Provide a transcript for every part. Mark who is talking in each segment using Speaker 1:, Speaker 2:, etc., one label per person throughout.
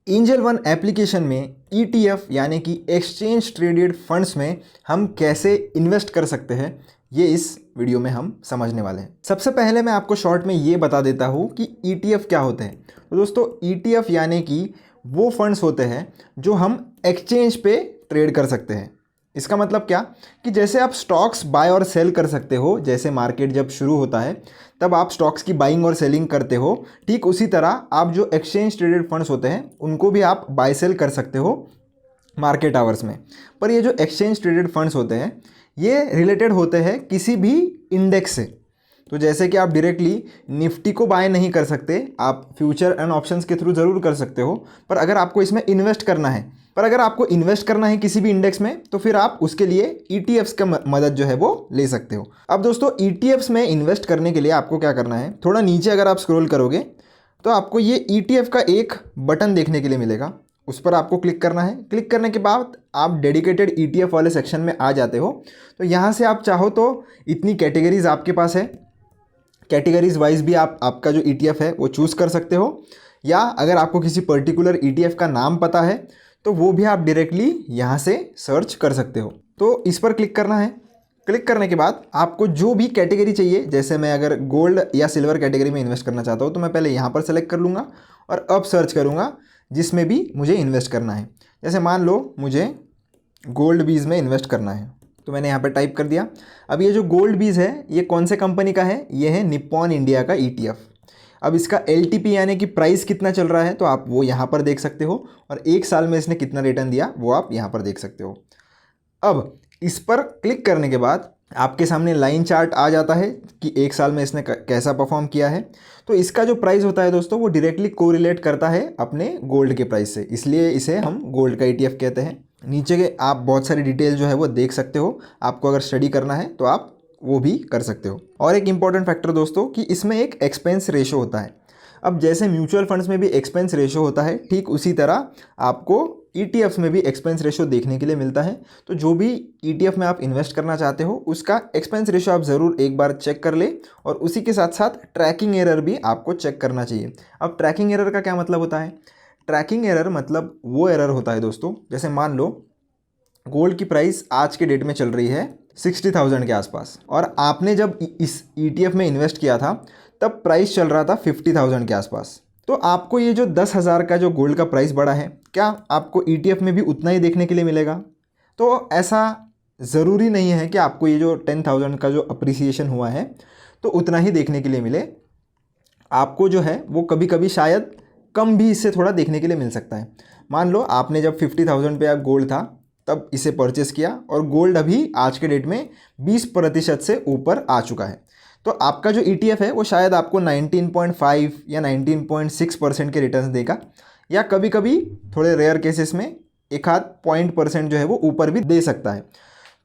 Speaker 1: Angel one application में ETF यानी कि एक्सचेंज ट्रेडेड फंड्स में हम कैसे इन्वेस्ट कर सकते हैं, ये इस वीडियो में हम समझने वाले हैं। सबसे पहले मैं आपको शॉर्ट में ये बता देता हूँ कि ETF क्या होते हैं। तो दोस्तों, ETF यानी कि वो फंड्स होते हैं जो हम एक्सचेंज पे ट्रेड कर सकते हैं। इसका मतलब क्या कि जैसे आप स्टॉक्स बाय और सेल कर सकते हो, जैसे मार्केट जब शुरू होता है तब आप स्टॉक्स की बाइंग और सेलिंग करते हो, ठीक उसी तरह आप जो एक्सचेंज ट्रेडेड फंड्स होते हैं उनको भी आप बाय सेल कर सकते हो मार्केट आवर्स में। पर ये जो एक्सचेंज ट्रेडेड फंड्स होते हैं ये रिलेटेड होते हैं किसी भी इंडेक्स से। तो जैसे कि आप डायरेक्टली निफ्टी को बाय नहीं कर सकते, आप फ्यूचर एंड ऑप्शंस के थ्रू ज़रूर कर सकते हो, पर अगर आपको इसमें इन्वेस्ट करना है किसी भी इंडेक्स में, तो फिर आप उसके लिए ETFs का मदद जो है वो ले सकते हो। अब दोस्तों, ETFs में इन्वेस्ट करने के लिए आपको क्या करना है, थोड़ा नीचे अगर आप स्क्रॉल करोगे तो आपको ये ETF का एक बटन देखने के लिए मिलेगा, उस पर आपको क्लिक करना है। क्लिक करने के बाद आप डेडिकेटेड ETF वाले सेक्शन में आ जाते हो। तो यहाँ से आप चाहो तो इतनी कैटेगरीज आपके पास है, कैटेगरीज वाइज भी आप आपका जो ETF है वो चूज़ कर सकते हो, या अगर आपको किसी पर्टिकुलर ETF का नाम पता है तो वो भी आप डायरेक्टली यहाँ से सर्च कर सकते हो। तो इस पर क्लिक करना है। क्लिक करने के बाद आपको जो भी कैटेगरी चाहिए, जैसे मैं अगर गोल्ड या सिल्वर कैटेगरी में इन्वेस्ट करना चाहता हूँ तो मैं पहले यहाँ पर सेलेक्ट कर लूँगा और अब सर्च करूँगा जिसमें भी मुझे इन्वेस्ट करना है। जैसे मान लो मुझे गोल्ड बीज में इन्वेस्ट करना है, तो मैंने यहाँ पर टाइप कर दिया। अब ये जो गोल्ड बीज है ये कौन से कंपनी का है, ये है निप्पॉन इंडिया का ETF। अब इसका LTP यानी कि प्राइस कितना चल रहा है तो आप वो यहाँ पर देख सकते हो, और एक साल में इसने कितना रिटर्न दिया वो आप यहाँ पर देख सकते हो। अब इस पर क्लिक करने के बाद आपके सामने लाइन चार्ट आ जाता है कि एक साल में इसने कैसा परफॉर्म किया है। तो इसका जो प्राइस होता है दोस्तों वो डायरेक्टली कोरिलेट करता है अपने गोल्ड के प्राइस से, इसलिए इसे हम गोल्ड का ETF कहते हैं। नीचे के आप बहुत सारी डिटेल जो है वो देख सकते हो, आपको अगर स्टडी करना है तो आप वो भी कर सकते हो। और एक इंपॉर्टेंट फैक्टर दोस्तों कि इसमें एक एक्सपेंस रेशो होता है। अब जैसे म्यूचुअल फंड्स में भी एक्सपेंस रेशो होता है, ठीक उसी तरह आपको ETFs में भी एक्सपेंस रेशो देखने के लिए मिलता है। तो जो भी ETF में आप इन्वेस्ट करना चाहते हो उसका एक्सपेंस रेशो आप ज़रूर एक बार चेक कर ले, और उसी के साथ साथ ट्रैकिंग एरर भी आपको चेक करना चाहिए। अब ट्रैकिंग एरर का क्या मतलब होता है? ट्रैकिंग एरर मतलब वो एरर होता है दोस्तों, जैसे मान लो गोल्ड की प्राइस आज के डेट में चल रही है 60,000 के आसपास, और आपने जब इस ETF में इन्वेस्ट किया था तब प्राइस चल रहा था 50,000 के आसपास। तो आपको ये जो 10,000 का जो गोल्ड का प्राइस बढ़ा है, क्या आपको ETF में भी उतना ही देखने के लिए मिलेगा? तो ऐसा ज़रूरी नहीं है कि आपको ये जो 10,000 का जो अप्रिसिएशन हुआ है तो उतना ही देखने के लिए मिले। आपको जो है वो कभी कभी शायद कम भी इससे थोड़ा देखने के लिए मिल सकता है। मान लो आपने जब 50,000 पे आप गोल्ड था तब इसे परचेस किया, और गोल्ड अभी आज के डेट में 20% से ऊपर आ चुका है, तो आपका जो ETF है वो शायद आपको 19.5 या 19.6% के रिटर्न्स देगा, या कभी कभी थोड़े रेयर केसेस में एक आध % जो है वो ऊपर भी दे सकता है।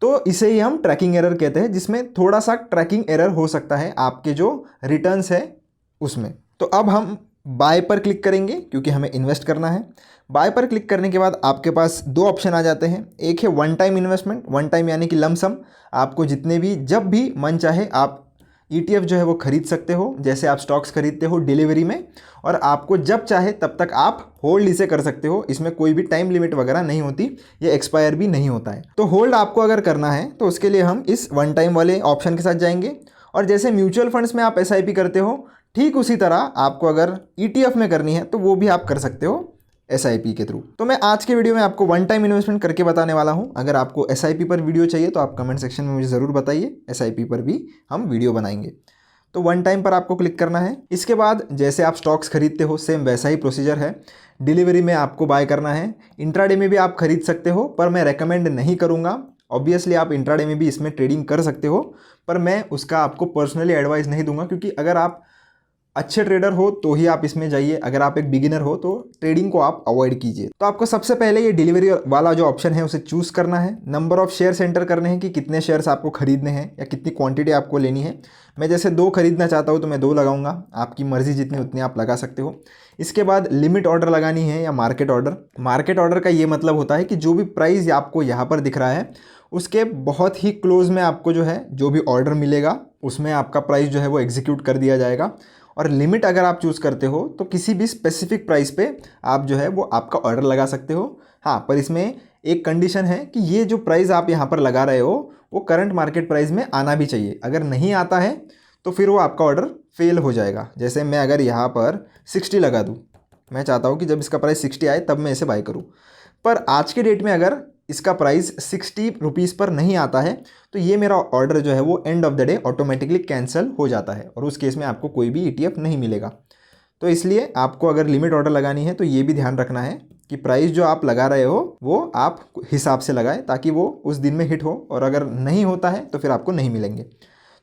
Speaker 1: तो इसे ही हम ट्रैकिंग एरर कहते हैं, जिसमें थोड़ा सा ट्रैकिंग एरर हो सकता है आपके जो रिटर्न्स है उसमें। तो अब हम बाय पर क्लिक करेंगे क्योंकि हमें इन्वेस्ट करना है। बाय पर क्लिक करने के बाद आपके पास दो ऑप्शन आ जाते हैं। एक है one time investment, one time यानी कि लमसम, आपको जितने भी जब भी मन चाहे आप ETF जो है वो खरीद सकते हो, जैसे आप स्टॉक्स खरीदते हो डिलीवरी में, और आपको जब चाहे तब तक आप होल्ड इसे कर सकते हो। इसमें कोई भी टाइम लिमिट वगैरह नहीं होती, ये एक्सपायर भी नहीं होता है। तो होल्ड आपको अगर करना है तो उसके लिए हम इस वन टाइम वाले ऑप्शन के साथ जाएंगे, और जैसे म्यूचुअल फंड्स में आप SIP करते हो ठीक उसी तरह आपको अगर ETF में करनी है तो वो भी आप कर सकते हो SIP के थ्रू। तो मैं आज के वीडियो में आपको वन टाइम इन्वेस्टमेंट करके बताने वाला हूं। अगर आपको SIP पर वीडियो चाहिए तो आप कमेंट सेक्शन में मुझे ज़रूर बताइए, SIP पर भी हम वीडियो बनाएंगे। तो वन टाइम पर आपको क्लिक करना है। इसके बाद जैसे आप स्टॉक्स खरीदते हो सेम वैसा ही प्रोसीजर है। डिलीवरी में आपको बाय करना है, इंट्राडे में भी आप खरीद सकते हो, पर मैं रेकमेंड नहीं करूँगा। ऑब्वियसली आप इंट्राडे में भी इसमें ट्रेडिंग कर सकते हो, पर मैं उसका आपको पर्सनली एडवाइस नहीं दूंगा, क्योंकि अगर आप अच्छे ट्रेडर हो तो ही आप इसमें जाइए, अगर आप एक बिगिनर हो तो ट्रेडिंग को आप अवॉइड कीजिए। तो आपको सबसे पहले ये डिलीवरी वाला जो ऑप्शन है उसे चूज़ करना है। नंबर ऑफ शेयर्स एंटर करने हैं कि कितने शेयर्स आपको खरीदने हैं या कितनी क्वांटिटी आपको लेनी है। मैं जैसे 2 खरीदना चाहता हूँ तो मैं 2 लगाऊंगा, आपकी मर्जी जितनी उतनी आप लगा सकते हो। इसके बाद लिमिट ऑर्डर लगानी है या मार्केट ऑर्डर। मार्केट ऑर्डर का ये मतलब होता है कि जो भी प्राइस आपको यहाँ पर दिख रहा है उसके बहुत ही क्लोज में आपको जो है जो भी ऑर्डर मिलेगा उसमें आपका प्राइस जो है वो एग्जीक्यूट कर दिया जाएगा। और लिमिट अगर आप चूज़ करते हो तो किसी भी स्पेसिफिक प्राइस पे आप जो है वो आपका ऑर्डर लगा सकते हो। हाँ, पर इसमें एक कंडीशन है कि ये जो प्राइस आप यहाँ पर लगा रहे हो वो करंट मार्केट प्राइस में आना भी चाहिए। अगर नहीं आता है तो फिर वो आपका ऑर्डर फेल हो जाएगा। जैसे मैं अगर यहाँ पर 60 लगा दूँ, मैं चाहता हूँ कि जब इसका प्राइस 60 आए तब मैं इसे बाय करूँ, पर आज के डेट में अगर इसका प्राइस 60 रुपीज़ पर नहीं आता है तो ये मेरा ऑर्डर जो है वो end of the day automatically cancel हो जाता है और उस केस में आपको कोई भी ETF नहीं मिलेगा। तो इसलिए आपको अगर लिमिट ऑर्डर लगानी है तो ये भी ध्यान रखना है कि प्राइस जो आप लगा रहे हो वो आप हिसाब से लगाएं ताकि वो उस दिन में हिट हो, और अगर नहीं होता है तो फिर आपको नहीं मिलेंगे।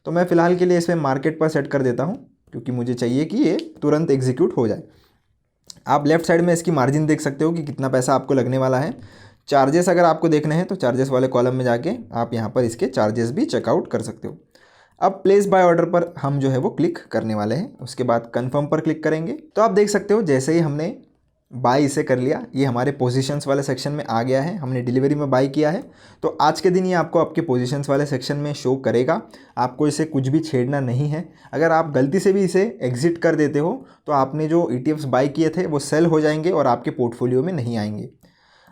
Speaker 1: तो मैं फ़िलहाल के लिए इसमें मार्केट पर सेट कर देता हूँ क्योंकि मुझे चाहिए कि ये तुरंत एग्जीक्यूट हो जाए। आप लेफ्ट साइड में इसकी मार्जिन देख सकते हो कि कितना पैसा आपको लगने वाला है। चार्जेस अगर आपको देखने हैं तो चार्जेस वाले कॉलम में जाके आप यहाँ पर इसके चार्जेस भी चेकआउट कर सकते हो। अब प्लेस बाय ऑर्डर पर हम जो है वो क्लिक करने वाले हैं, उसके बाद कंफर्म पर क्लिक करेंगे। तो आप देख सकते हो जैसे ही हमने बाय इसे कर लिया, ये हमारे पोजीशंस वाले सेक्शन में आ गया है। हमने डिलीवरी में बाय किया है तो आज के दिन ये आपको आपके पोजीशंस वाले सेक्शन में शो करेगा। आपको इसे कुछ भी छेड़ना नहीं है। अगर आप गलती से भी इसे एग्जिट कर देते हो तो आपने जो ETFs बाय किए थे वो सेल हो जाएंगे और आपके पोर्टफोलियो में नहीं आएंगे।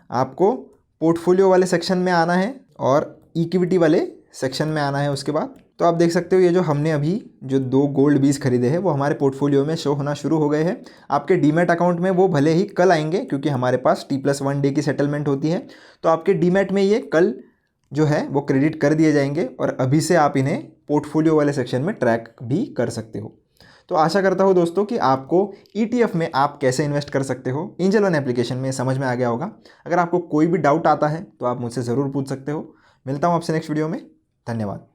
Speaker 1: आपको पोर्टफोलियो वाले सेक्शन में आना है और इक्विटी वाले सेक्शन में आना है उसके बाद। तो आप देख सकते हो ये जो हमने अभी जो 2 गोल्ड बीज खरीदे हैं वो हमारे पोर्टफोलियो में शो होना शुरू हो गए हैं। आपके डीमैट अकाउंट में वो भले ही कल आएंगे क्योंकि हमारे पास T+1 डे की सेटलमेंट होती है, तो आपके डीमैट में ये कल जो है वो क्रेडिट कर दिए जाएंगे और अभी से आप इन्हें पोर्टफोलियो वाले सेक्शन में ट्रैक भी कर सकते हो। तो आशा करता हूँ दोस्तों कि आपको ETF में आप कैसे इन्वेस्ट कर सकते हो एंजल वन एप्लीकेशन में समझ में आ गया होगा। अगर आपको कोई भी डाउट आता है तो आप मुझसे ज़रूर पूछ सकते हो। मिलता हूँ आपसे नेक्स्ट वीडियो में। धन्यवाद।